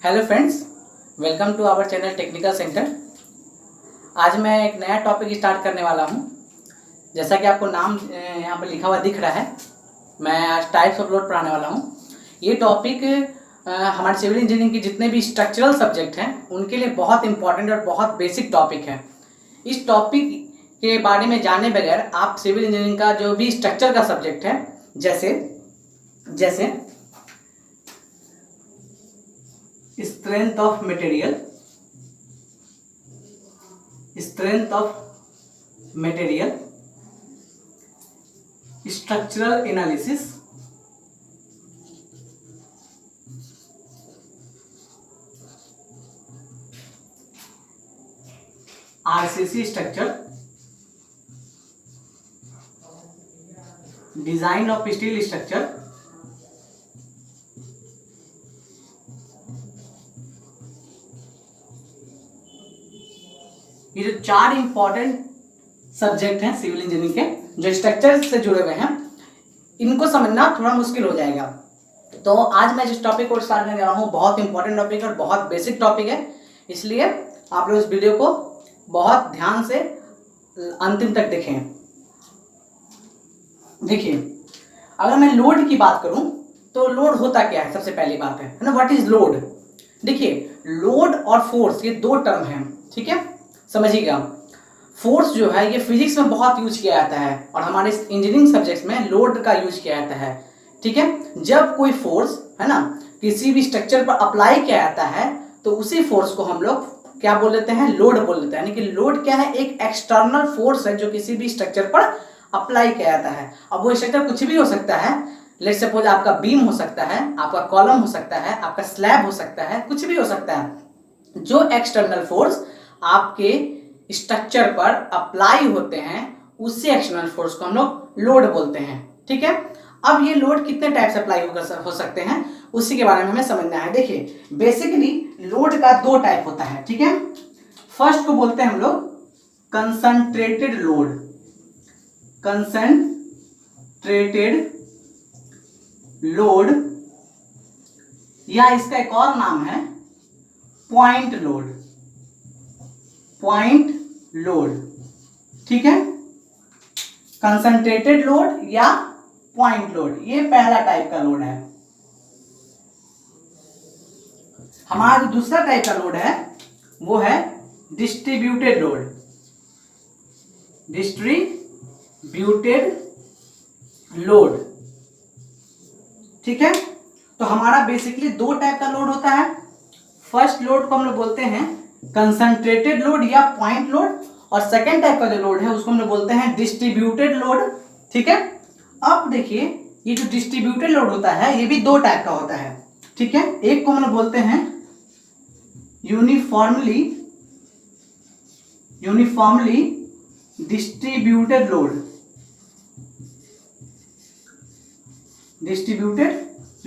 Hello friends, welcome to our channel technical centre. आज मैं एक नया टॉपिक स्टार्ट करने वाला हूं। जैसा कि आपको नाम यहाँ पर लिखा हुआ दिख रहा है, मैं आज टाइप्स ऑफ लोड पढ़ाने वाला हूं। ये टॉपिक हमारे सिविल इंजीनियरिंग के जितने भी स्ट्रक्चरल सब्जेक्ट हैं उनके लिए बहुत इंपॉर्टेंट और बहुत बेसिक टॉपिक है। इस टॉपिक के बारे में जाने बगैर आप सिविल इंजीनियरिंग का जो भी स्ट्रक्चर का सब्जेक्ट है, जैसे strength of material, structural analysis, RCC structure, design of steel structure, ये जो चार इंपॉर्टेंट सब्जेक्ट हैं सिविल इंजीनियरिंग के जो स्ट्रक्चर से जुड़े हुए हैं, इनको समझना थोड़ा मुश्किल हो जाएगा। तो आज मैं जिस टॉपिक को स्टार्ट करने वाला हूँ बहुत इंपॉर्टेंट टॉपिक है और बहुत बेसिक टॉपिक है, इसलिए आप लोग इस वीडियो को बहुत ध्यान से अंतिम तक देखें। देखिए, अगर मैं लोड की बात करूं तो लोड होता क्या है, सबसे पहली बात है ना, व्हाट इज लोड। देखिए, लोड और फोर्स ये दो टर्म हैं, ठीक है, समझिएगा। फोर्स जो है ये फिजिक्स में बहुत यूज किया जाता है और हमारे इंजीनियरिंग सब्जेक्ट्स में लोड का यूज किया जाता है, ठीक है। जब कोई फोर्स है ना किसी भी स्ट्रक्चर पर अप्लाई किया जाता है तो उसी फोर्स को हम लोग क्या बोल देते हैं, लोड बोल देते हैं। यानी कि लोड क्या है, एक एक्सटर्नल फोर्स है जो किसी भी स्ट्रक्चर पर अप्लाई किया जाता है। अब वो स्ट्रक्चर कुछ भी हो सकता है, लेट्स सपोज आपका बीम हो सकता है, आपका कॉलम हो सकता है, आपका स्लैब हो सकता है, कुछ भी हो सकता है। जो एक्सटर्नल फोर्स आपके स्ट्रक्चर पर अप्लाई होते हैं उसी एक्सटर्नल फोर्स को हम लोग लोड बोलते हैं, ठीक है। अब ये लोड कितने टाइप से अप्लाई हो सकते हैं उसी के बारे में हमें समझना है। देखिए, बेसिकली लोड का दो टाइप होता है, ठीक है। फर्स्ट को बोलते हैं हम लोग कंसंट्रेटेड लोड, या इसका एक और नाम है पॉइंट लोड, ठीक है। कंसंट्रेटेड लोड या पॉइंट लोड, ये पहला टाइप का लोड है। हमारा जो दूसरा टाइप का लोड है वो है डिस्ट्रीब्यूटेड लोड, ठीक है। तो हमारा बेसिकली दो टाइप का लोड होता है। फर्स्ट लोड को हम लोग बोलते हैं कंसंट्रेटेड लोड या पॉइंट लोड, और सेकेंड टाइप का जो लोड है उसको हम लोग बोलते हैं डिस्ट्रीब्यूटेड लोड, ठीक है। अब देखिए, ये जो डिस्ट्रीब्यूटेड लोड होता है ये भी दो टाइप का होता है, ठीक है। एक को हम लोग बोलते हैं यूनिफॉर्मली डिस्ट्रीब्यूटेड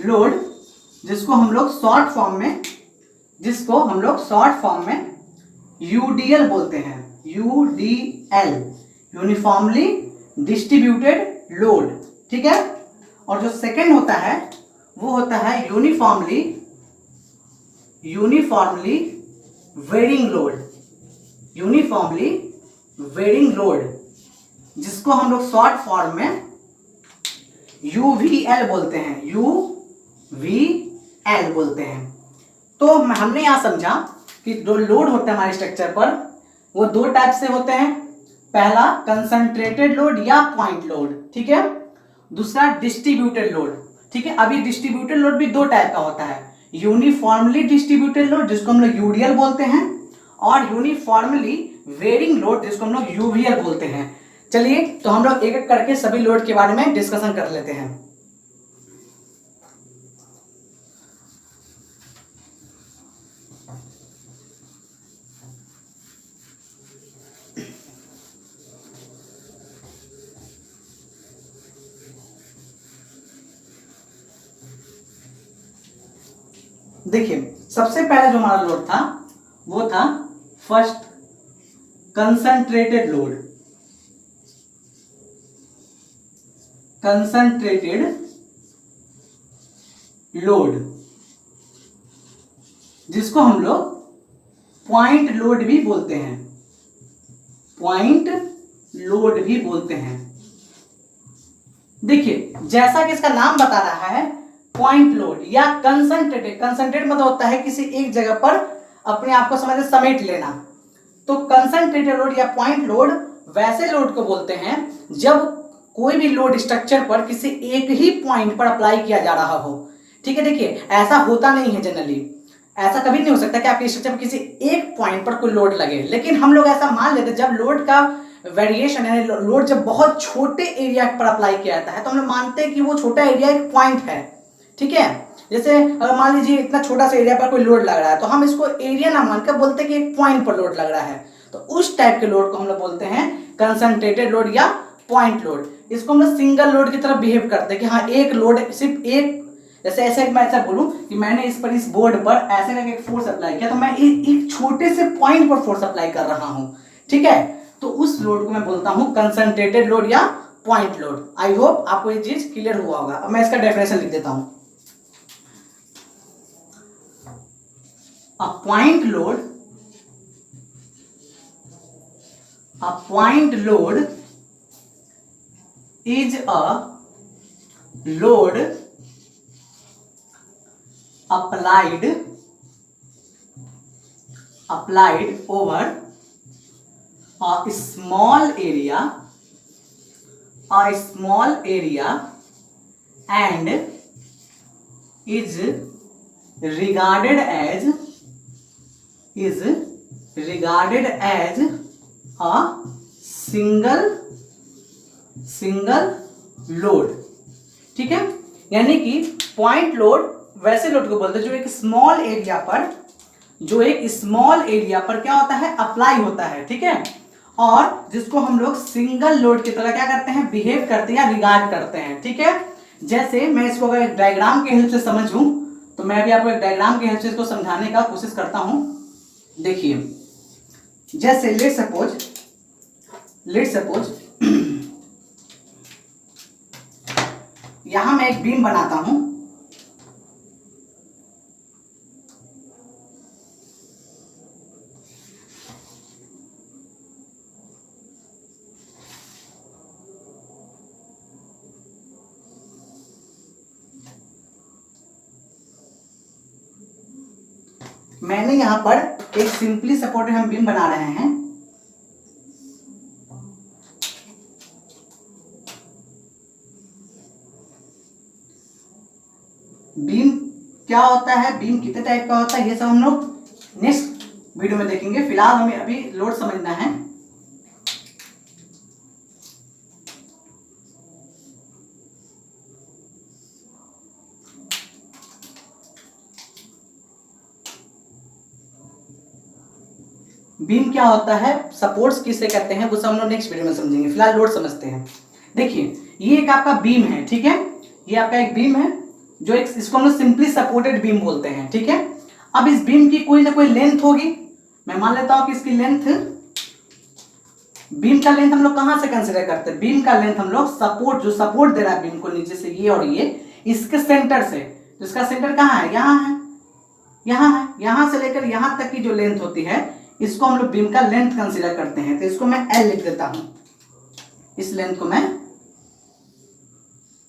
लोड, जिसको हम लोग शॉर्ट फॉर्म में यूडीएल बोलते हैं, यूडीएल, यूनिफॉर्मली डिस्ट्रीब्यूटेड लोड, ठीक है। और जो सेकेंड होता है वो होता है यूनिफॉर्मली वेरिंग लोड, जिसको हम लोग शॉर्ट फॉर्म में यूवीएल बोलते हैं, तो हमने यहां समझा कि जो लोड होता है हमारे स्ट्रक्चर पर वो दो टाइप से होते हैं। पहला कंसंट्रेटेड लोड या पॉइंट लोड, ठीक है। दूसरा डिस्ट्रीब्यूटेड लोड, ठीक है। अभी डिस्ट्रीब्यूटेड लोड भी दो टाइप का होता है, यूनिफॉर्मली डिस्ट्रीब्यूटेड लोड जिसको हम लोग यूडीएल बोलते हैं, और यूनिफॉर्मली वेरिंग लोड जिसको हम लोग यूवीएल बोलते हैं। चलिए, तो हम लोग एक एक करके सभी लोड के बारे में डिस्कशन कर लेते हैं। देखिए, सबसे पहले जो हमारा लोड था वो था फर्स्ट कंसंट्रेटेड लोड। जिसको हम लोग पॉइंट लोड भी बोलते हैं, पॉइंट लोड भी बोलते हैं। देखिए जैसा कि इसका नाम बता रहा है पॉइंट लोड या कंसंट्रेटेड, कंसंट्रेट मतलब होता है किसी एक जगह पर अपने आप को समझ समेट लेना। तो कंसंट्रेटेड लोड या पॉइंट लोड वैसे लोड को बोलते हैं जब कोई भी लोड स्ट्रक्चर पर किसी एक ही पॉइंट पर अप्लाई किया जा रहा हो। ठीक है, देखिए ऐसा होता नहीं है जनरली, ऐसा कभी नहीं हो सकता कि आपके स्ट्रक्चर पर किसी एक पॉइंट पर कोई लोड लगे, लेकिन हम लोग ऐसा मान लेते हैं जब लोड का वेरिएशन है, लोड जब बहुत छोटे एरिया पर अप्लाई किया जाता है तो हम लोग मानते हैं कि वो छोटा एरिया एक पॉइंट है। ठीक है, जैसे अगर मान लीजिए इतना छोटा सा एरिया पर कोई लोड लग रहा है तो हम इसको एरिया ना मानकर बोलते हैं कि एक पॉइंट पर लोड लग रहा है, तो उस टाइप के लोड को हम लोग बोलते हैं कंसंट्रेटेड लोड या पॉइंट लोड। इसको हम लोग सिंगल लोड की तरफ बिहेव करते हैं कि हाँ एक लोड सिर्फ एक, जैसे ऐसे मैं ऐसा बोलूं कि मैंने इस बोर्ड पर ऐसे करके एक फोर्स अप्लाई किया तो मैं एक छोटे से पॉइंट पर फोर्स अप्लाई कर रहा हूं। ठीक है, तो उस लोड को मैं बोलता हूं कंसंट्रेटेड लोड या पॉइंट लोड। आई होप आपको ये चीज क्लियर हुआ होगा। अब मैं इसका डेफिनेशन लिख देता हूं। A point load is a load applied over a small area and is regarded as a single load. ठीक है, यानी कि पॉइंट लोड वैसे लोड को बोलते हैं जो एक स्मॉल एरिया पर क्या होता है अप्लाई होता है। ठीक है, और जिसको हम लोग सिंगल लोड की तरह क्या करते हैं बिहेव करते हैं या रिगार्ड करते हैं। ठीक है, जैसे मैं इसको अगर एक डायग्राम के हेल्प से समझूं तो मैं भी आपको एक डायग्राम के हेल्प से इसको समझाने का कोशिश करता हूं। देखिए जैसे लेट सपोज यहां मैं एक बीम बनाता हूं, मैंने यहां पर एक सिंपली सपोर्टेड हम बीम बना रहे हैं। बीम क्या होता है, बीम कितने टाइप का होता है, ये सब हम लोग नेक्स्ट वीडियो में देखेंगे। फिलहाल हमें अभी लोड समझना है। बीम क्या होता है, सपोर्ट्स किसे कहते हैं, वो सब हम लोग नेक्स्ट वीडियो में समझेंगे। फिलहाल लोड समझते हैं। देखिए ये एक आपका बीम है। ठीक है, ये आपका एक बीम है जो एक, इसको हम लोग सिंपली सपोर्टेड बीम बोलते हैं। ठीक है, अब इस बीम की कोई ना कोई लेंथ होगी। मैं मान लेता हूं कि इसकी लेंथ, बीम का लेंथ हम लोग कहां से कंसीडर करते हैं, बीम का लेंथ हम लोग सपोर्ट, जो सपोर्ट दे रहा है बीम को नीचे से ये और ये, इसके सेंटर से, जिसका सेंटर कहां है, यहां है, यहां है, यहां से लेकर यहां तक की जो लेंथ होती है इसको हम लोग बीम का लेंथ कंसीडर करते हैं। तो इसको मैं L लिख देता हूं, इस लेंथ को मैं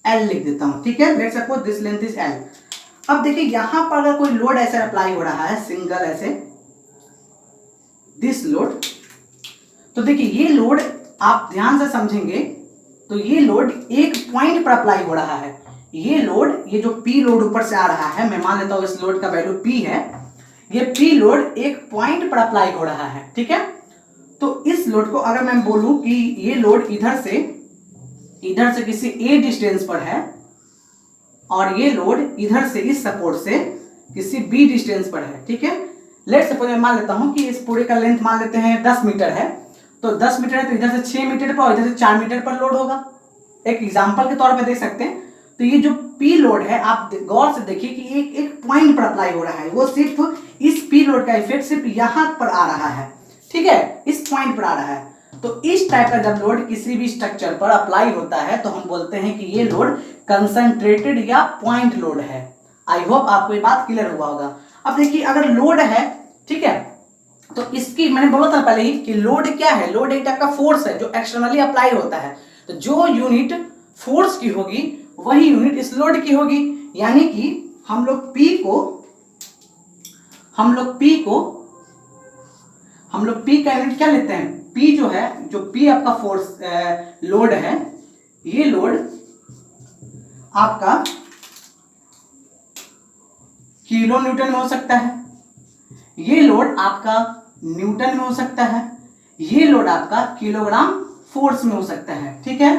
L लिख देता हूं। ठीक है, let's suppose this length is L। अब देखिए यहां पर अगर कोई लोड ऐसे अप्लाई हो रहा है, सिंगल ऐसे दिस लोड, तो देखिए ये लोड आप ध्यान से समझेंगे तो ये लोड एक पॉइंट पर अप्लाई हो रहा है। ये लोड, ये जो P लोड ऊपर से आ रहा है, मैं मान लेता हूं इस लोड का वैल्यू P है, ये P लोड एक पॉइंट पर अप्लाई हो रहा है। ठीक है, तो इस लोड को अगर मैं बोलूं कि ये लोड इधर से किसी A डिस्टेंस पर है और ये लोड इधर से इस सपोर्ट से किसी B डिस्टेंस पर है। ठीक है, लेट्स सपोज मैं मान लेता हूं कि इस पूरे का लेंथ मान लेते हैं 10 मीटर है, तो 10 मीटर है तो इधर से 6 मीटर पर और इधर से 4 मीटर पर लोड होगा। एक एग्जांपल के तौर पे देख सकते हैं। तो ये जो P लोड है, आप गौर से देखिए कि एक पॉइंट पर अप्लाई हो रहा है, वो सिर्फ इस P लोड का इफेक्ट सिर्फ यहां पर आ रहा है। ठीक है, इस पॉइंट पर आ रहा है। तो इस टाइप का जब लोड किसी भी स्ट्रक्चर पर अप्लाई होता है तो हम बोलते हैं कि ये लोड कंसंट्रेटेड या पॉइंट लोड है। आई होप आपको ये बात क्लियर हुआ होगा। अब देखिए अगर लोड है, ठीक है, तो इसकी मैंने बोला था पहले ही कि लोड क्या है, लोड एक टाइप का फोर्स है जो एक्सटर्नली अप्लाई होता है। तो जो यूनिट फोर्स की होगी वही यूनिट इस लोड की होगी। यानी कि हम लोग P का यूनिट क्या लेते हैं, P जो है, जो P आपका फोर्स लोड है, ये लोड आपका किलो न्यूटन में हो सकता है, ये लोड आपका न्यूटन में हो सकता है, ये लोड आपका किलोग्राम फोर्स में हो सकता है। ठीक है,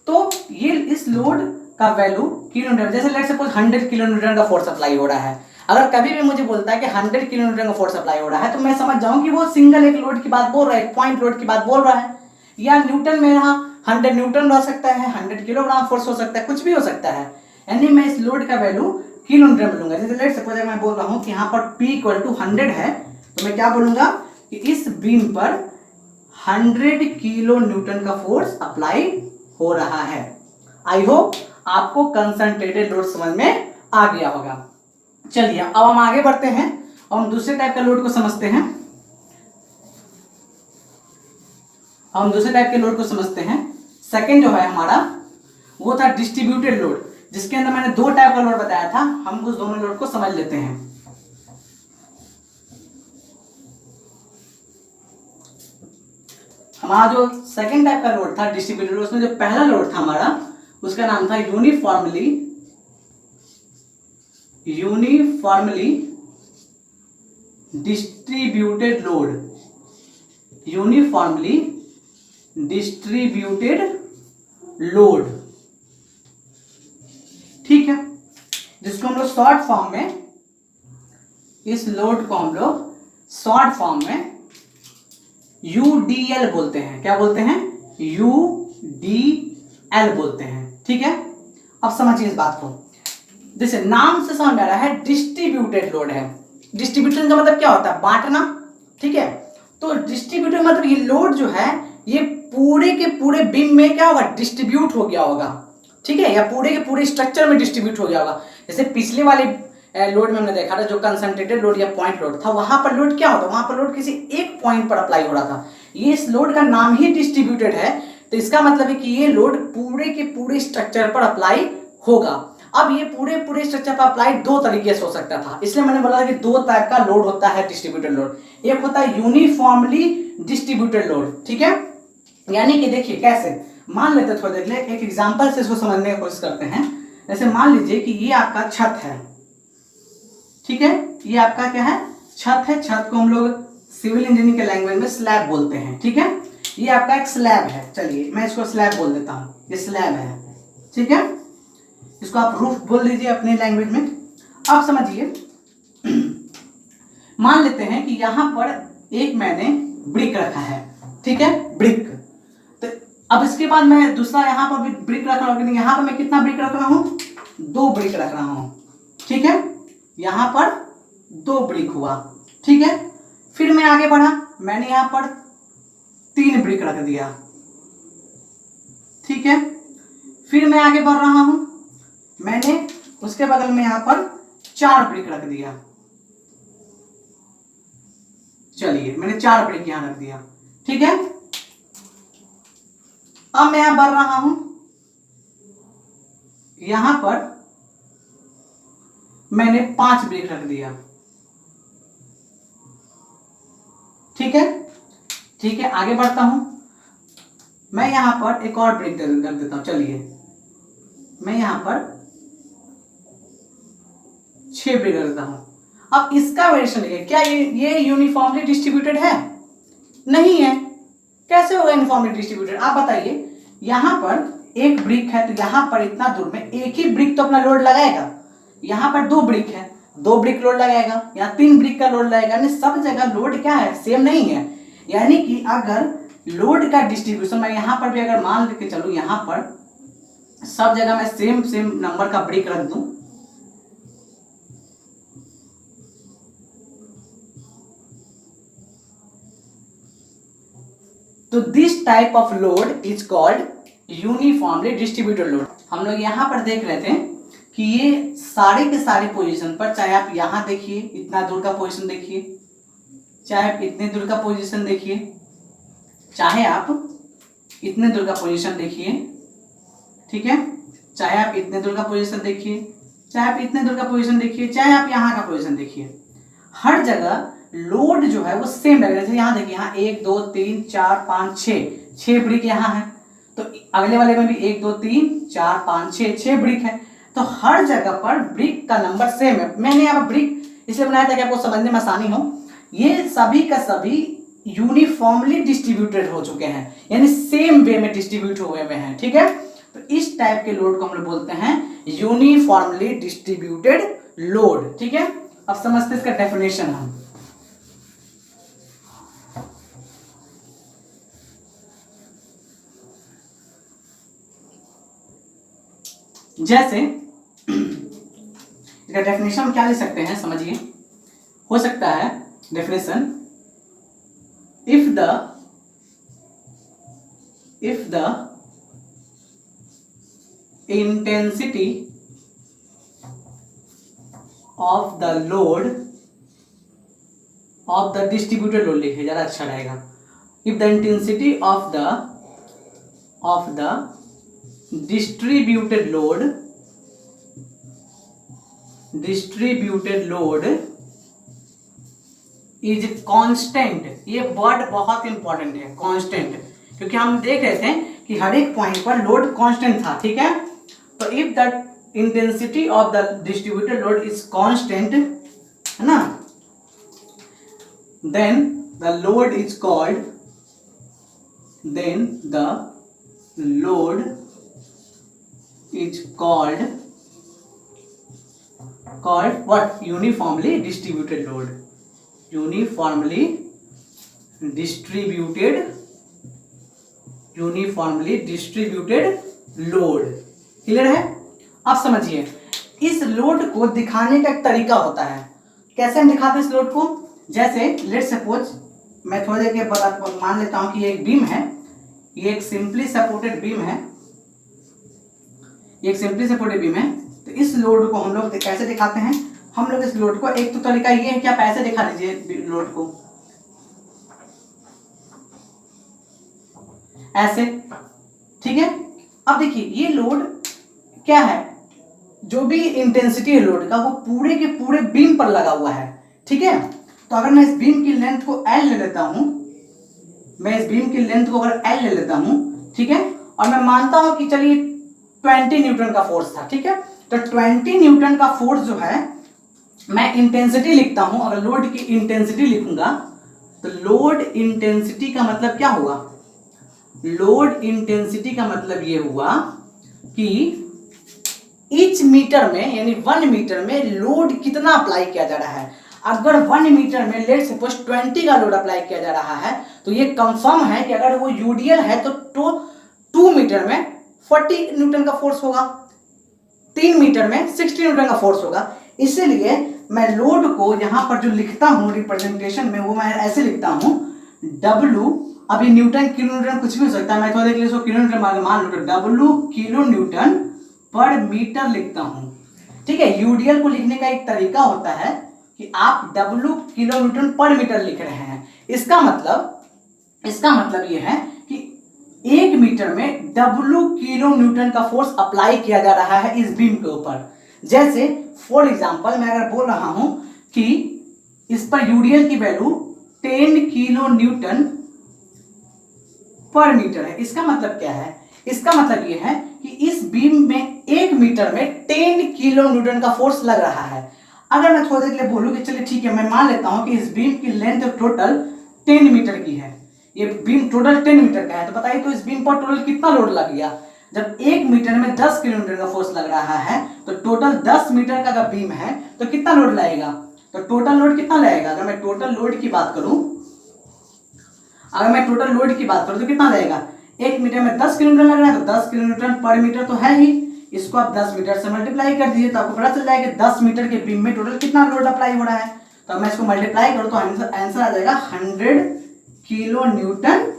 तो ये इस लोड का वैल्यू किलो न्यूटन, जैसे लेट्स सपोज 100 किलो न्यूटन का फोर्स अप्लाई हो रहा है। अगर कभी भी मुझे बोलता है कि 100 किलो न्यूटन का फोर्स अप्लाई हो रहा है, तो मैं समझ जाऊं कि वो सिंगल एक लोड की बात बोल रहा है, पॉइंट लोड की बात बोल रहा है। या न्यूटन में रहा 100 न्यूटन रह सकता है, 100 किलोग्राम फोर्स हो सकता है, कुछ भी हो सकता है। यानी मैं इस लोड का वैल्यू किलो न्यूटन में लूंगा। जैसे लेट्स सपोज मैं बोल रहा हूं कि यहाँ पर P = 100 है, तो मैं क्या बोलूंगा कि इस बीम पर 100 किलो न्यूटन का फोर्स अप्लाई हो रहा है। आई होप आपको कंसंट्रेटेड लोड समझ में आ गया होगा। चलिए अब हम आगे बढ़ते हैं और हम दूसरे टाइप का लोड को समझते हैं। सेकंड जो है हमारा वो था डिस्ट्रीब्यूटेड लोड, जिसके अंदर मैंने दो टाइप का लोड बताया था। हम उस दोनों लोड को समझ लेते हैं। हमारा जो सेकंड टाइप का लोड था डिस्ट्रीब्यूटेड लोड, उसमें जो पहला लोड था हमारा, उसका नाम था यूनिफॉर्मली डिस्ट्रीब्यूटेड लोड। ठीक है, जिसको हम लोग शॉर्ट फॉर्म में, इस लोड को हम लोग शॉर्ट फॉर्म में UDL बोलते हैं। क्या बोलते हैं? UDL बोलते हैं। ठीक है, अब समझिए इस बात को। जैसे नाम से समझ में आ रहा है डिस्ट्रीब्यूटेड लोड है। डिस्ट्रीब्यूशन का मतलब क्या होता है? बांटना। ठीक है, तो डिस्ट्रीब्यूटेड मतलब ये लोड जो है ये पूरे के पूरे बीम में क्या होगा? डिस्ट्रीब्यूट हो गया होगा। ठीक है, या पूरे के पूरे स्ट्रक्चर में डिस्ट्रीब्यूट हो गया होगा। जैसे पिछले वाले लोड में हमने देखा था जो कंसंट्रेटेड लोड या पॉइंट लोड था, वहां पर लोड क्या होता? वहां पर लोड किसी एक पॉइंट पर अप्लाई हो रहा था। ये इस लोड का नाम ही डिस्ट्रीब्यूटेड है, तो इसका मतलब है कि ये लोड पूरे के पूरे स्ट्रक्चर पर अप्लाई होगा। अब ये पूरे स्ट्रक्चर पर अप्लाई दो तरीके से हो सकता था, इसलिए मैंने बोला कि दो टाइप का लोड होता है डिस्ट्रीब्यूटेड लोड। एक होता है यूनिफॉर्मली डिस्ट्रीब्यूटेड लोड। ठीक है, यानी कि देखिए कैसे, मान लेते थोड़ी देर लिए एक एग्जांपल से इसको समझने की कोशिश करते हैं। जैसे मान लीजिए कि ये आपका छत है। ठीक है, ये आपका क्या है? छत है। छत को हम लोग सिविल इंजीनियरिंग के लैंग्वेज में स्लैब बोलते हैं। ठीक है, ये आपका एक स्लैब है। चलिए मैं इसको स्लैब बोल देता हूँ, ये स्लैब है। ठीक है, इसको आप रूफ बोल दीजिए अपने लैंग्वेज में। अब समझिए, मान लेते हैं कि यहां पर एक मैंने ब्रिक रखा है। ठीक है, ब्रिक। तो अब इसके बाद मैं दूसरा यहां पर भी ब्रिक रख रहा हूं। यहां पर मैं कितना ब्रिक रख रहा हूं? 2 ब्रिक रख रहा हूं। ठीक है, यहां पर 2 ब्रिक हुआ। ठीक है, फिर मैं आगे बढ़ा, मैंने यहां पर 3 ब्रिक रख दिया। ठीक है, फिर मैं आगे बढ़ रहा हूं, मैंने उसके बगल में यहां पर 4 ब्रिक रख दिया। चलिए मैंने 4 ब्रिक यहां रख दिया। ठीक है, अब मैं यहां बढ़ रहा हूं, यहां पर मैंने 5 ब्रिक रख दिया। ठीक है, ठीक है, आगे बढ़ता हूं, मैं यहां पर एक और ब्रिक रख देता हूं। चलिए मैं यहां पर 6 ब्रिक रखता हूं। अब इसका वेरिएशन देखिए, क्या ये यूनिफॉर्मली डिस्ट्रीब्यूटेड है? नहीं है। कैसे होगा यूनिफॉर्मली डिस्ट्रीब्यूटेड? आप बताइए। यहां पर एक ब्रिक है, तो यहां पर इतना दूर में एक ही ब्रिक तो अपना लोड लगाएगा। यहां पर 2 ब्रिक है, 2 ब्रिक लोड लगाएगा, यहाँ 3 ब्रिक का लोड लगाएगा। यानी सब जगह लोड क्या है? सेम नहीं है। यानी कि अगर लोड का डिस्ट्रीब्यूशन मैं यहां पर भी अगर मान लेके चलूं, यहां पर सब जगह मैं सेम नंबर का ब्रिक रख दूं, तो this type of load is called uniformly distributed load. हम लोग यहां पर देख रहे थे कि ये सारे के सारे पोजीशन पर, चाहे आप यहाँ देखिए इतना दूर का पोजीशन देखिए, चाहे आप इतने दूर का पोजीशन देखिए, चाहे आप इतने दूर का पोजीशन देखिए, ठीक है, चाहे आप इतने दूर का पोजीशन देखिए, चाहे आप इतने दूर का पोजीशन देखिए, चाहे आप यहाँ का पोजीशन देखिए, हर जगह लोड जो है वो सेम लगेगा। जैसे यहाँ देखिए, यहाँ 1 2 3 4 5 6 ब्रिक यहाँ है, तो अगले वाले में भी 1 2 3 4 5 6 ब्रिक है, तो हर जगह पर ब्रिक का नंबर सेम है। मैंने यहाँ पर ब्रिक इसलिए बनाया था कि आपको समझने में आसानी हो। ये सभी का सभी यूनिफॉर्मली डिस्ट्रीब्यूटेड हो चुके हैं, यानी सेम वे में डिस्ट्रीब्यूट हुए हुए हैं, ठीक है। तो इस टाइप के लोड को हम लोग बोलते हैं यूनिफॉर्मली डिस्ट्रीब्यूटेड लोड, ठीक है। अब समझते हैं इसका डेफिनेशन हम। जैसे इसका डेफिनेशन हम क्या ले सकते हैं, समझिए। हो सकता है definition, if the intensity of the load of the distributed load, लिखे ज्यादा अच्छा रहेगा। If the intensity of the distributed load is constant। ये वर्ड बहुत इंपॉर्टेंट है, कांस्टेंट, क्योंकि हम देख रहे थे कि हर एक पॉइंट पर लोड कांस्टेंट था, ठीक है। तो if the intensity of the distributed load is constant, है ना, then the load is called what? Uniformly distributed load। uniformly distributed load, clear है। अब समझिए, इस लोड को दिखाने का एक तरीका होता है। कैसे हम दिखाते हैं इस लोड को? जैसे लेट सपोज मैं थोड़ी देर के बाद मान लेता हूं कि ये एक बीम है, ये एक सिंपली सपोर्टेड बीम है, ये एक सिंपली सपोर्टेड बीम है। तो इस लोड को हम लोग कैसे दिखाते हैं? हम लोग इस लोड को, एक तो तरीका ये है कि आप ऐसे दिखा दीजिए लोड को, ऐसे, ठीक है। अब देखिए ये लोड क्या है, जो भी इंटेंसिटी है लोड का वो पूरे के पूरे बीम पर लगा हुआ है, ठीक है। तो अगर मैं इस बीम की लेंथ को L ले लेता हूं, मैं इस बीम की लेंथ को अगर L ले लेता हूं, ठीक है, और मैं मानता हूं कि चलिए 20 न्यूटन का फोर्स था, ठीक है। तो 20 न्यूटन का फोर्स जो है, मैं इंटेंसिटी लिखता हूं, अगर लोड की इंटेंसिटी लिखूंगा तो लोड इंटेंसिटी का मतलब क्या हुआ? लोड इंटेंसिटी का मतलब ये हुआ कि ईच मीटर में, यानी 1 मीटर में लोड कितना अप्लाई किया जा रहा है। अगर 1 मीटर में लेट सपोज 20 का लोड अप्लाई किया जा रहा है, तो ये कंफर्म है कि अगर वो यूडीएल है तो 2 मीटर में 40 न्यूटन का फोर्स होगा, 3 मीटर में 60 न्यूटन का फोर्स होगा। इसीलिए मैं लोड को यहां पर जो लिखता हूं रिप्रेजेंटेशन में, वो मैं ऐसे लिखता हूं W, अभी न्यूटन किलो न्यूटन कुछ भी हो सकता है, मैं थोड़ा देख लीजिए किलो न्यूटन मान लो, W किलो न्यूटन पर मीटर लिखता हूं, ठीक है। यूडीएल को लिखने का एक तरीका होता है कि आप W किलो न्यूटन पर मीटर लिख रहे हैं। इसका मतलब ये है कि 1 मीटर में W किलो न्यूटन का फोर्स अप्लाई किया जा रहा है इस बीम के ऊपर। जैसे फॉर एग्जांपल मैं अगर बोल रहा हूं कि इस पर यूडीएल की वैल्यू 10 किलो न्यूटन पर मीटर है। इसका मतलब क्या है? इसका मतलब यह है कि इस बीम में 1 मीटर में 10 किलो न्यूटन का फोर्स लग रहा है। अगर मैं थोड़ी देर के लिए बोलूं कि चलिए ठीक है, मैं मान लेता हूं कि इस बीम की लेंथ टोटल 10 मीटर की है, ये बीम टोटल 10 मीटर का है, तो बताइए तो इस बीम पर टोटल कितना लोड लग गया? जब 1 मीटर में 10 किलो न्यूटन का फोर्स लग रहा है, तो टोटल 10 मीटर का अगर बीम है तो कितना लोड लगेगा? तो टोटल लोड कितना लगेगा? अगर मैं टोटल लोड की बात करूं, तो कितना लगेगा? 1 मीटर में 10 किलो न्यूटन लग रहा है, तो 10 किलो न्यूटन पर मीटर तो है ही, इसको आप 10 मीटर से मल्टीप्लाई कर दीजिए तो आपको पता चल जाएगा 10 मीटर के बीम में टोटल कितना लोड अप्लाई हो रहा है। तो मैं इसको मल्टीप्लाई करूं तो आंसर आ जाएगा 100 किलो न्यूटन,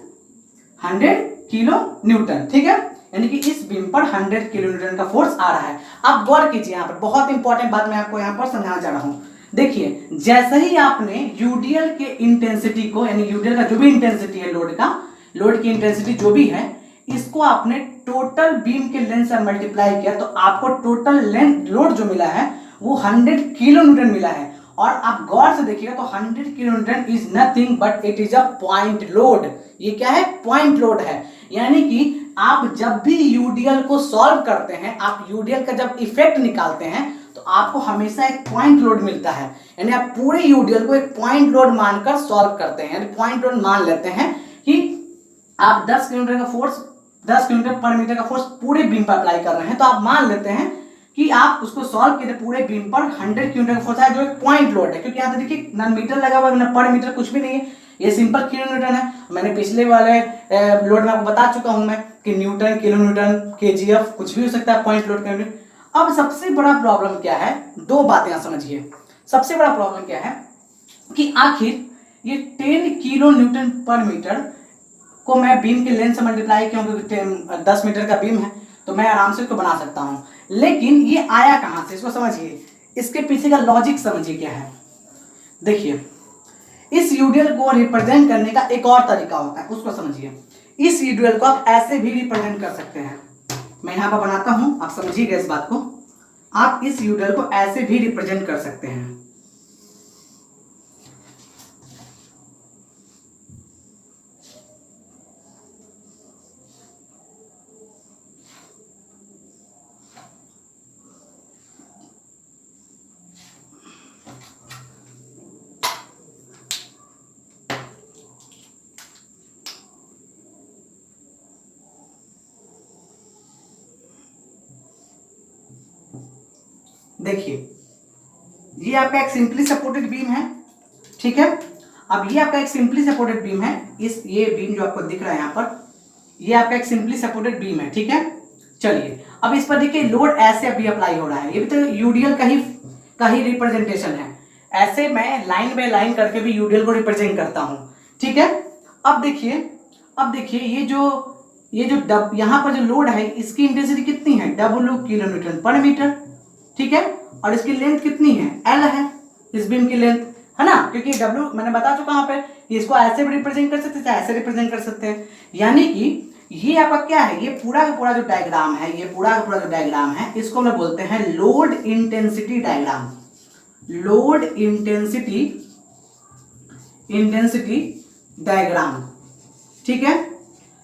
100 किलो न्यूटन, ठीक है। यानी कि इस बीम पर 100 किलो न्यूटन का फोर्स आ रहा है। अब गौर कीजिए, यहाँ पर बहुत इंपॉर्टेंट बात मैं आपको यहाँ पर समझाना चाह रहा हूँ। देखिए, जैसे ही आपने यूडीएल के इंटेंसिटी को, यानी यूडीएल का जो भी इंटेंसिटी है लोड का, लोड की इंटेंसिटी जो भी है, इसको आपने टोटल बीम के लेंथ से मल्टीप्लाई किया तो आपको टोटल लेंथ लोड जो मिला है वो 100 किलो न्यूटन मिला है। और आप गौर से देखिएगा तो 100 kilo Newton is nothing but it is a point load. ये क्या है? पॉइंट लोड है। यानी कि आप जब भी यूडीएल को सॉल्व करते हैं, आप यूडीएल का जब इफेक्ट निकालते हैं तो आपको हमेशा एक पॉइंट लोड मिलता है। यानी आप पूरे यूडीएल को एक पॉइंट लोड मानकर सॉल्व करते हैं, यानी पॉइंट लोड मान लेते हैं कि आप 10 किलोमीटर का फोर्स, 10 किलोमीटर पर मीटर का फोर्स पूरे बीम पर अप्लाई कर रहे हैं, तो आप मान लेते हैं कि आप उसको सॉल्व किए पूरे बीम पर 100 किलोमीटर का फोर्स है, जो एक पॉइंट लोड है। क्योंकि यहाँ पे देखिए ना मीटर लगा हुआ है ना पर मीटर, कुछ भी नहीं है, ये सिंपल किलोमीटर है। मैंने पिछले वाले लोड में आपको बता चुका हूं मैं कि न्यूटन, किलो न्यूटन, केजीएफ कुछ भी हो सकता है पॉइंट लोड का। अब सबसे बड़ा प्रॉब्लम क्या है? दो बातें यहां समझिए। सबसे बड़ा प्रॉब्लम क्या है कि आखिर ये 10 किलो न्यूटन पर मीटर को मैं बीम के लेंथ से मल्टीप्लाई किया, क्योंकि 10 मीटर का बीम है तो मैं आराम से इसको बना सकता हूं। लेकिन ये आया कहां से, इसको समझिए, इसके पीछे का लॉजिक समझिए क्या है। देखिए, इस यूडीएल को रिप्रेजेंट करने का एक और तरीका होता है, उसको समझिए। इस यूडीएल को आप ऐसे भी रिप्रेजेंट कर सकते हैं। मैं यहां पर बनाता हूं, आप समझिएगा इस बात को। आप इस यूडीएल को ऐसे भी रिप्रेजेंट कर सकते हैं। देखिए, ये आपका एक सिंपली सपोर्टेड बीम है, ठीक है। अब ये आपका एक सिंपली सपोर्टेड बीम है, ये बीम जो आपको दिख रहा है यहाँ पर, ये आपका एक सिंपली सपोर्टेड बीम है, ठीक है। चलिए, अब इस पर देखिए लोड ऐसे अभी अप्लाई हो रहा है, ये भी तो यूडीएल का ही रिप्रेजेंटेशन है। ऐसे मैं लाइन बाय लाइन करके भी यूडीएल को रिप्रेजेंट करता हूँ, ठीक है। अब देखिए ये जो यहाँ पर जो लोड है इसकी इंटेंसिटी कितनी है? W किलो न्यूटन पर मीटर, ठीक है। और इसकी लेंथ कितनी है? L है इस बीम की लेंथ, है ना। क्योंकि W मैंने बता चुका यहाँ पे, इसको ऐसे भी रिप्रेजेंट कर सकते हैं, ऐसे रिप्रेजेंट कर सकते हैं। यानी कि ये आपका क्या है? ये पूरा का पूरा जो डायग्राम है, ये पूरा का पूरा जो डायग्राम है, इसको हम बोलते हैं load intensity diagram. Load intensity diagram, ठीक है।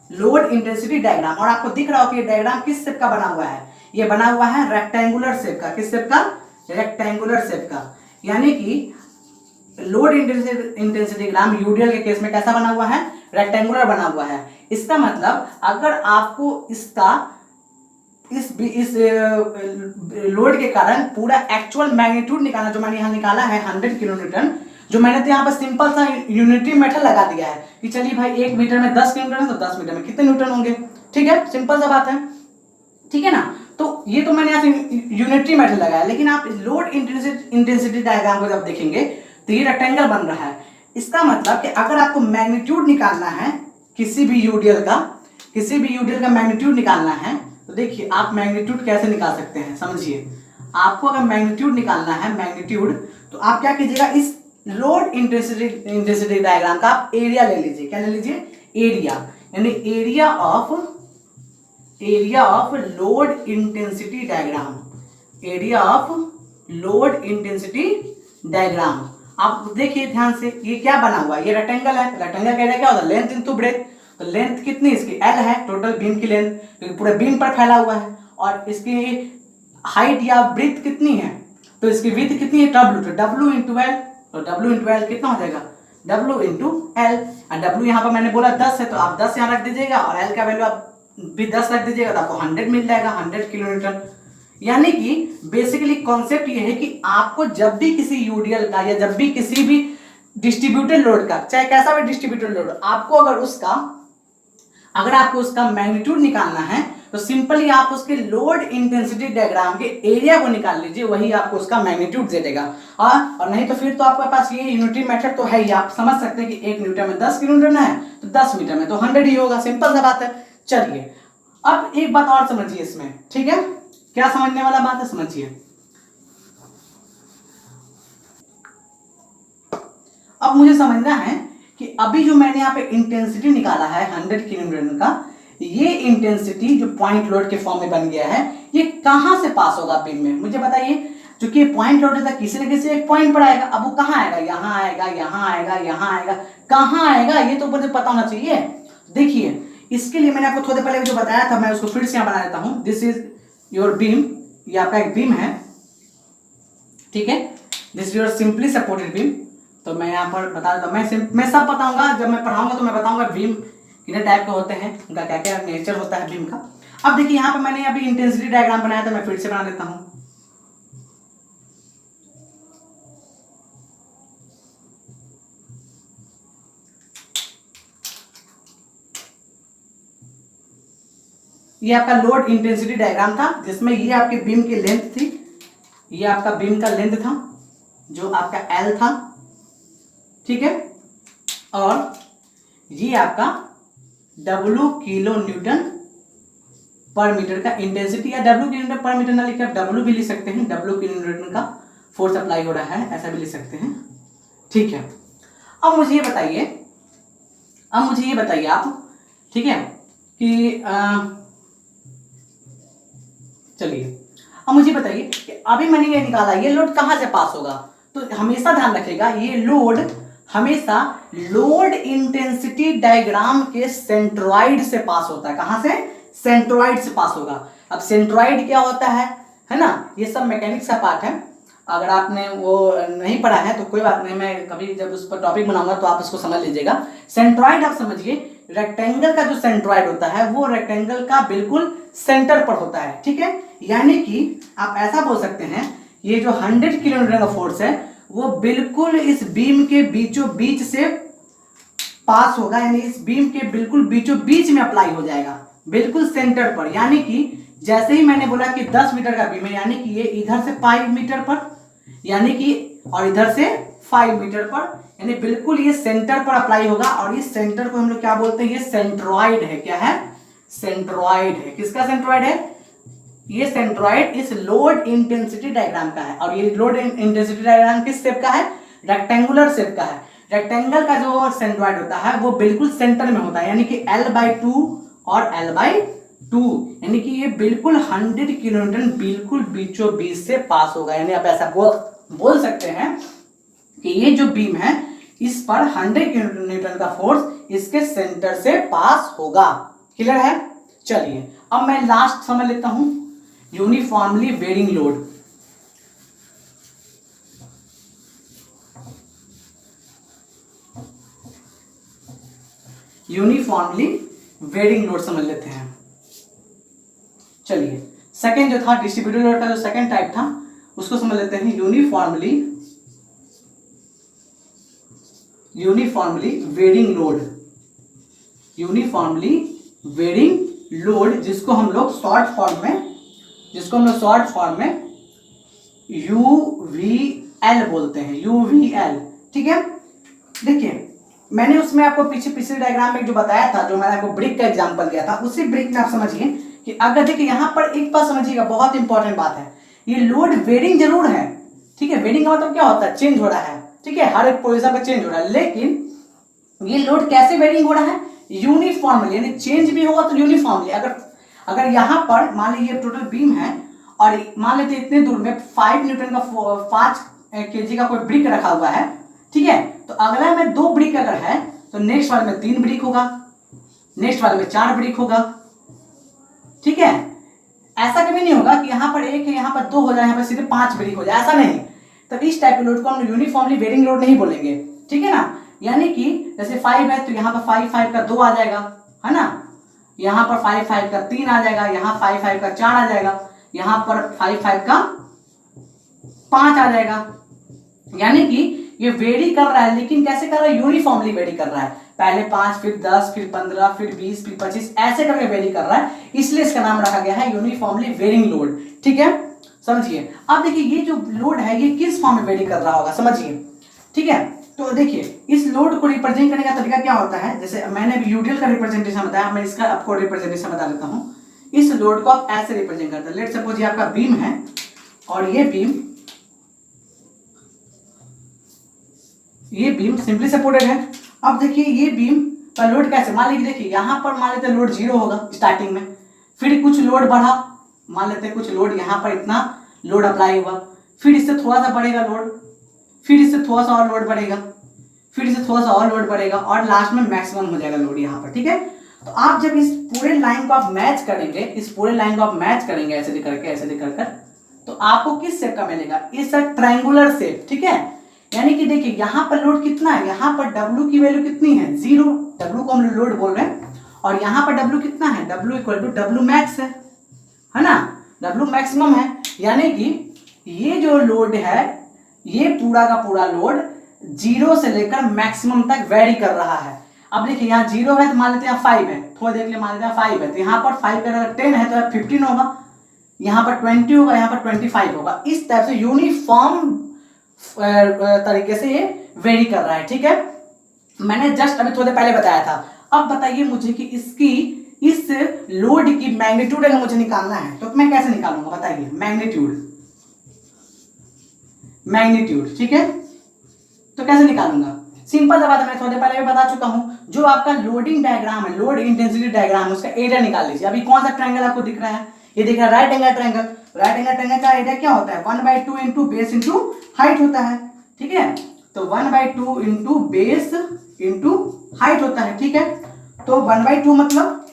Load intensity diagram. और आपको दिख रहा हो कि ये डायग्राम किस शेप का बना हुआ है? ये बना हुआ है रेक्टेंगुलर शेप का। किस शेप का? रेक्टेंगुलर शेप का। यानी कि लोड इंटेंसिटी डायग्राम यूडीएल के केस में कैसा बना हुआ है? रेक्टेंगुलर बना हुआ है। इसका मतलब अगर आपको इस लोड के कारण पूरा एक्चुअल मैग्नीट्यूड निकालना, जो मैंने यहाँ निकाला है 100 किलो न्यूटन, जो मैंने तो यहाँ पर सिंपल सा यूनिटरी मेथड लगा दिया है कि चलिए भाई 1 मीटर में 10 किलो न्यूटन है तो 10 मीटर में कितने न्यूटन होंगे, ठीक है। सिंपल सा बात है, ठीक है ना। तो ये तो मैंने यहाँ से यूनिटरी मेथड लगाया। लेकिन आप लोड इंटेंसिटी डायग्राम को जब देखेंगे तो ये रेक्टेंगल बन रहा है। इसका मतलब कि अगर आपको मैग्नीट्यूड निकालना है किसी भी यूडीएल का मैग्नीट्यूड निकालना है, तो देखिए आप मैग्नीट्यूड कैसे निकाल सकते हैं, समझिए। आपको अगर मैग्नीट्यूड निकालना है, मैग्नीट्यूड, तो आप क्या कीजिएगा, इस लोड इंटेंसिटी डायग्राम का आप एरिया ले लीजिए। क्या ले लीजिए? एरिया, यानी area of load intensity diagram. Area of load intensity diagram. आप देखिए ध्यान से, ये क्या बना हुआ है? ये रेक्टेंगल है। रेक्टेंगल का एरिया क्या होता है? Length into breadth. तो लेंथ कितनी इसकी? L है, टोटल बीम की लेंथ, क्योंकि पूरे बीम पर फैला हुआ है। और इसकी हाइट या ब्रेथ कितनी है? तो इसकी विड्थ कितनी है? W। तो W इंटू L, तो W इंटू L कितना हो जाएगा? W into L। और W यहाँ पर मैंने बोला 10 है, तो आप 10 यहाँ रख दीजिएगा और L का वैल्यू आप भी 10 रख दीजिएगा, तो आपको 100 मिल जाएगा, 100 किलो न्यूटन। यानी कि बेसिकली कॉन्सेप्ट ये है कि आपको जब भी किसी यूडीएल का या जब भी किसी भी डिस्ट्रीब्यूटेड लोड का, चाहे कैसा भी डिस्ट्रीब्यूटेड लोड, आपको अगर आपको उसका मैग्नीट्यूड निकालना है तो सिंपली आप उसके लोड इंटेंसिटी डायग्राम के एरिया को निकाल लीजिए, वही आपको उसका मैग्नीट्यूड दे देगा। और नहीं तो फिर तो आपके पास ये यूनिटरी मेथड तो है ही, आप समझ सकते हैं कि 1 न्यूटन में 10 किलो न्यूटन है तो 10 मीटर में तो 100 ही होगा। सिंपल सा बात है। चलिए अब एक बात और समझिए इसमें, ठीक है, क्या समझने वाला बात है समझिए। अब मुझे समझना है कि अभी जो मैंने यहाँ पे इंटेंसिटी निकाला है 100 किलोमीटर का, ये इंटेंसिटी जो पॉइंट लोड के फॉर्म में बन गया है, ये कहां से पास होगा बीम में, मुझे बताइए। क्योंकि ये पॉइंट लोड है, किसी न किसी एक पॉइंट पर आएगा। अब वो कहाँ आएगा, यहाँ आएगा, यहाँ आएगा, यहाँ आएगा, कहाँ आएगा, ये तो मुझे पता होना चाहिए। देखिए इसके लिए मैंने आपको थोड़े पहले जो बताया था, मैं उसको फिर से यहाँ बना देता हूँ। दिस इज योर बीम, ये आपका एक बीम है, ठीक है, this is your simply supported beam. तो मैं यहाँ पर बता देता हूँ, मैं सब बताऊंगा, जब मैं पढ़ाऊंगा तो मैं बताऊंगा बीम कितने टाइप के होते हैं, उनका क्या क्या नेचर होता है बीम का। अब देखिए यहाँ पे मैंने अभी इंटेंसिटी डायग्राम बनाया था, मैं फिर से बना देता हूँ। ये आपका लोड इंटेंसिटी डायग्राम था, जिसमें ये आपके बीम की लेंथ थी, ये आपका बीम का लेंथ था जो आपका L था, ठीक है, और ये आपका W किलो न्यूटन पर मीटर का इंटेंसिटी, या W किलो न्यूटन पर मीटर ना लिखे आप W भी लिख सकते हैं, W किलो न्यूटन का फोर्स अप्लाई हो रहा है, ऐसा भी लिख सकते हैं, ठीक है। अब मुझे ये बताइए आप, ठीक है, कि चलिए अब मुझे बताइए कि अभी मैंने ये निकाला, ये लोड कहां से पास होगा। तो हमेशा ध्यान रखिएगा, ये लोड हमेशा लोड इंटेंसिटी डायग्राम के सेंट्रॉइड से पास होता है। कहां से, सेंट्रॉइड से पास होगा। अब सेंट्रॉइड क्या होता है ना, ये सब मैकेनिक्स का पार्ट है, अगर आपने वो नहीं पढ़ा है तो कोई बात नहीं, मैं कभी जब उस पर टॉपिक बनाऊंगा तो आप इसको समझ लीजिएगा। सेंट्रॉइड आप समझिए, रेक्टेंगल का जो सेंट्रॉइड होता है वो रेक्टेंगल का बिल्कुल सेंटर पर होता है, ठीक है। यानी कि आप ऐसा बोल सकते हैं, ये जो 100 किलोमीटर का फोर्स है वो बिल्कुल इस बीम के बीचों बीच से पास होगा, यानी इस बीम के बिल्कुल बीचों बीच में अप्लाई हो जाएगा, बिल्कुल सेंटर पर। यानी कि जैसे ही मैंने बोला कि 10 मीटर का बीम है, यानी कि ये इधर से 5 मीटर पर, यानी कि और इधर से 5 मीटर पर, यानी बिल्कुल ये सेंटर पर अप्लाई होगा। और इस सेंटर को हम लोग क्या बोलते हैं, ये सेंट्रॉइड है। क्या है, सेंट्रॉइड है। किसका सेंट्रॉइड है, ये सेंट्रॉइड इस लोड इंटेंसिटी डायग्राम का है। और ये लोड इंटेंसिटी डायग्राम किस शेप का है, रेक्टेंगुलर शेप का है। रेक्टेंगल का जो सेंट्रॉइड होता है वो बिल्कुल सेंटर में होता है, यानी कि L/2 और L/2, यानी कि ये बिल्कुल 100 किलोमीटर बिल्कुल बीचों बीच से पास होगा। यानी आप ऐसा बोल सकते हैं कि ये जो बीम है इस पर 100 न्यूटन का फोर्स इसके सेंटर से पास होगा। क्लियर है। चलिए अब मैं लास्ट समझ लेता हूं, uniformly varying load. Uniformly varying load समझ लेते हैं। चलिए सेकेंड जो था डिस्ट्रीब्यूटेड लोड का जो सेकेंड टाइप था उसको समझ लेते हैं, uniformly varying load. Uniformly varying load जिसको हम लोग शॉर्ट फॉर्म में UVL बोलते हैं, UVL, ठीक है। देखिए मैंने उसमें आपको पिछले डायग्राम में जो बताया था, जो मैंने आपको ब्रिक का एग्जांपल दिया था, उसी ब्रिक में आप समझिए कि अगर देखिए यहां पर एक बात समझिएगा, बहुत इंपॉर्टेंट बात है, ये लोड वेरिंग जरूर है, ठीक है। वेरिंग का मतलब क्या होता है, चेंज हो रहा है, ठीक है, हर एक पोजीशन पे चेंज हो रहा है। लेकिन ये लोड कैसे वेरिंग हो रहा है, यूनिफॉर्मली, यानी चेंज भी होगा तो यूनिफॉर्मली। अगर यहां पर मान लीजिए टोटल बीम है और मान लेते इतने दूर में 5 न्यूटन का 5 kg का कोई ब्रिक रखा हुआ है, ठीक है, तो अगला में 2 ब्रिक अगर है तो नेक्स्ट वाले में 3 ब्रिक होगा, नेक्स्ट वाले में 4 ब्रिक होगा, ठीक है। ऐसा कभी नहीं होगा कि यहाँ पर 1 है, यहाँ पर 2 हो जाए, यहाँ पर सीधे 5 ब्रिक हो जाए, ऐसा नहीं। तब इस टाइप के लोड को हम यूनिफॉर्मली वेरिंग लोड नहीं बोलेंगे, ठीक है ना। यानी कि जैसे 5 है तो यहाँ पर 5 का 2 आ जाएगा, है ना, यहाँ पर 5 का 3 आ जाएगा, यहाँ 5 का 4 आ जाएगा, यहाँ पर 5 का 5 आ जाएगा। यानी कि ये वेरी कर रहा है, लेकिन कैसे कर रहा है, यूनिफॉर्मली वेरी कर रहा है। पहले 5, फिर 10, फिर 15, फिर 20, फिर 25, ऐसे करके वेरी कर रहा है, इसलिए इसका नाम रखा गया है यूनिफॉर्मली वेरिंग लोड, ठीक है। समझिए अब देखिए ये जो लोड है ये किस फॉर्म में वेरी कर रहा होगा, समझिए, ठीक है। तो देखिए इस लोड को रिप्रेजेंट करने का तरीका क्या होता है, जैसे मैंने अभी यूडीएल का रिप्रेजेंटेशन बताया, मैं इसका आपको रिप्रेजेंटेशन बता देता हूँ। इस लोड को आप ऐसे रिप्रेजेंट करते हैं। लेट सपोज ये आपका बीम है और ये बीम सिंपली सपोर्टेड है। अब देखिए ये बीम का लोड कैसे, मान लीजिए देखिए यहाँ पर मान लेते हैं लोड 0 होगा स्टार्टिंग में, फिर कुछ लोड बढ़ा, मान लेते हैं कुछ लोड यहाँ पर इतना लोड अप्लाई हुआ, फिर इससे थोड़ा सा बढ़ेगा लोड, फिर इससे थोड़ा सा और लोड बढ़ेगा, फिर इससे थोड़ा सा और लोड बढ़ेगा और लास्ट में मैक्सिमम हो जाएगा लोड यहाँ पर। ठीक है, तो आप जब इस पूरे लाइन को आप मैच करेंगे, इस पूरे लाइन को आप मैच करेंगे ऐसे करके ऐसे कर, तो आपको किस शेप का मिलेगा, इस ट्रायंगुलर शेप। ठीक है, यानी कि देखिए यहाँ पर लोड कितना है, यहाँ पर W की वैल्यू कितनी है 0, W को हम लोड बोल रहे हैं, और यहाँ पर W कितना है, W equal to W max है ना, W मैक्सिमम है। यानी कि ये जो लोड है ये पूरा का पूरा लोड 0 से लेकर मैक्सिमम तक वेरी कर रहा है। अब देखिए यहाँ 0 है तो मान लेते हैं 5 है, थोड़ा देख ले मान लेते हैं 5 है, तो यहाँ पर 5 अगर 10 है तो 15 होगा, यहाँ पर 20 होगा, यहाँ पर 25 होगा। इस टाइप से यूनिफॉर्म तरीके से ये वेरी कर रहा है। ठीक है, मैंने जस्ट अभी थोड़ी देर पहले बताया था। अब बताइए मुझे कि इसकी इस लोड की मैग्नीट्यूड अगर मुझे निकालना है तो मैं कैसे निकालूंगा, बताइए मैग्नीट्यूड। ठीक है, तो कैसे निकालूंगा, सिंपल सा बात है, मैं थोड़ी देर पहले भी बता चुका हूं। जो आपका लोडिंग डायग्राम है, लोड इंटेंसिटी डायग्राम है, उसका एरिया निकाल लीजिए। अभी कौन सा ट्रायंगल आपको दिख रहा है, ये दिख रहा है right angle triangle. Right angle triangle का एरिया क्या होता है, 1/2 इंटू बेस इंटू हाइट होता है। ठीक है, तो 1/2 इंटू बेस इंटू हाइट होता है। ठीक है, तो 1/2 मतलब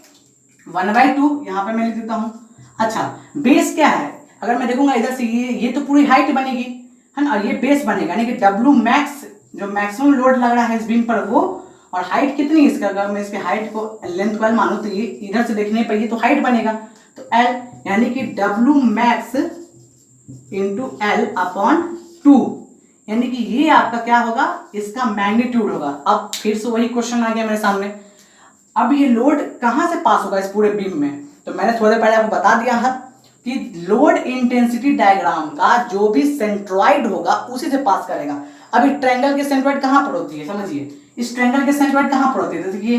1/2 यहाँ पे मैं लिख देता हूँ। अच्छा, बेस क्या है, अगर मैं देखूंगा इधर से ये तो पूरी हाइट बनेगी है ना, और ये बेस बनेगा, यानी कि W मैक्स जो मैक्सिमम लोड लग रहा है इस बीम पर वो, और हाइट कितनी है इसका, अगर मैं इसके हाइट को लेंथ को L मानूं तो ये इधर से देखने पर ये तो हाइट बनेगा, तो L यानी कि W max into L upon 2, यानी कि ये आपका क्या होगा, इसका मैग्नीट्यूड होगा। अब फिर से वही क्वेश्चन आ गया मेरे सामने, अब ये लोड कहां से पास होगा इस पूरे बीम में, तो मैंने थोड़ी देर पहले आपको बता दिया है कि लोड इंटेंसिटी डायग्राम का जो भी सेंट्रॉइड होगा उसी से पास करेगा। अभी ट्रायंगल की सेंट्रॉइड कहां पर होती है, समझिए, इस ट्रायंगल की सेंट्रॉइड कहां पर होती है, देखिए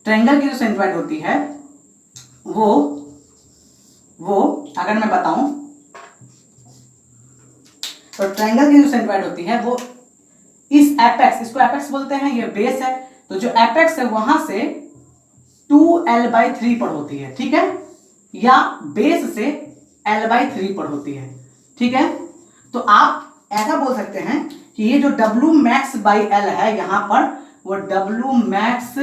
ट्रायंगल की जो सेंट्रॉइड होती है वो अगर मैं बताऊं तो ट्रायंगल की जो सेंट्रॉइड होती है वो इस एपेक्स, इसको एपेक्स बोलते हैं, ये बेस है, तो जो एपेक्स है वहां से 2L/3 पर होती है। ठीक है, या बेस से L/3 पर होती है। ठीक है, तो आप ऐसा बोल सकते हैं कि ये जो W मैक्स बाई L है यहाँ पर, वो W मैक्स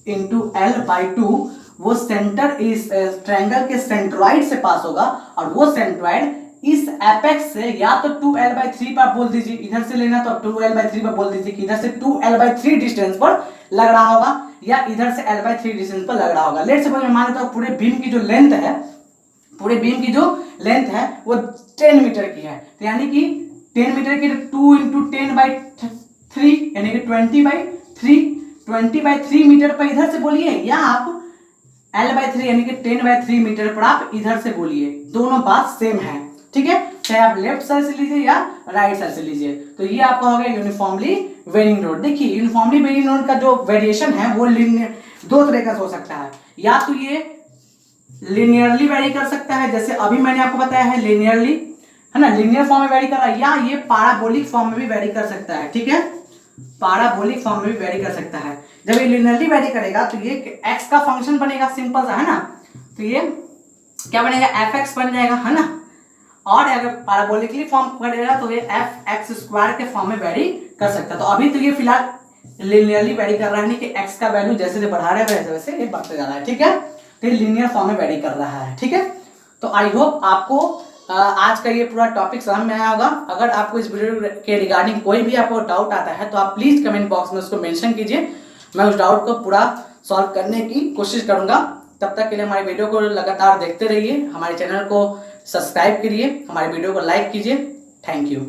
इंटू L/2 वो सेंटर इस ट्रायंगल के सेंट्रॉइड से पास होगा, और वो सेंट्रॉइड इस एपेक्स से या तो 2L/3 पर बोल दीजिए, इधर से लेना तो 2L/3 पर बोल दीजिए कि इधर से 2L/3 डिस्टेंस पर लग रहा होगा, या इधर से L/3 डिस्टेंस पर लग रहा होगा। लेट्स सपोज मैं मान लेता हूं पूरे बीम की जो लेंथ है, पूरे बीम की जो लेंथ है वो 10 मीटर की है, तो यानी कि 10 मीटर की 2 इंटू 10/3 यानी कि 20/3 मीटर पर इधर से बोलिए, या आप L/3 यानी कि 10/3 मीटर पर आप इधर से बोलिए, दोनों बात सेम है। ठीक है, चाहे आप लेफ्ट साइड से लीजिए या राइट साइड से लीजिए, तो ये आपका हो गया यूनिफॉर्मली वेरिंग लोड। देखिए यूनिफॉर्मली वेरिंग लोड का जो वेरिएशन है वो दो तरह का हो सकता है, या तो ये लिनियरली वेरी कर सकता है, जैसे अभी मैंने आपको बताया है लिनियरली, है ना, लिनियर फॉर्म में वेरी कर रहा है, या ये पैराबोलिक फॉर्म में भी वेरी कर सकता है। ठीक है, पैराबोलिक फॉर्म में भी वेरी कर सकता है। जब ये लिनियरली वेरी करेगा तो ये x का फंक्शन बनेगा, सिंपल सा है ना, तो ये क्या बनेगा, fx बन जाएगा, है ना, और अगर पैराबोलिकली फॉर्म करेगा तो ये fx² के फॉर्म में वेरी कर सकता है। तो अभी तो ये फिलहाल लिनियरली वेरी कर रहा है, नहीं कि x का वैल्यू जैसे जैसे बढ़ा रहा है वैसे वैसे ये बढ़ते जा रहा है। ठीक है, तो ये लिनियर फॉर्म में वेरी कर रहा है। ठीक है, तो आई होप आपको आज का ये पूरा टॉपिक समझ में आया होगा। अगर आपको इस वीडियो के रिगार्डिंग कोई भी आपको डाउट आता है तो आप प्लीज कमेंट बॉक्स में उसको मेंशन कीजिए, मैं उस डाउट को पूरा सॉल्व करने की कोशिश करूंगा। तब तक के लिए हमारे वीडियो को लगातार देखते रहिए, हमारे चैनल को सब्सक्राइब करिए, हमारे वीडियो को लाइक कीजिए। Thank you.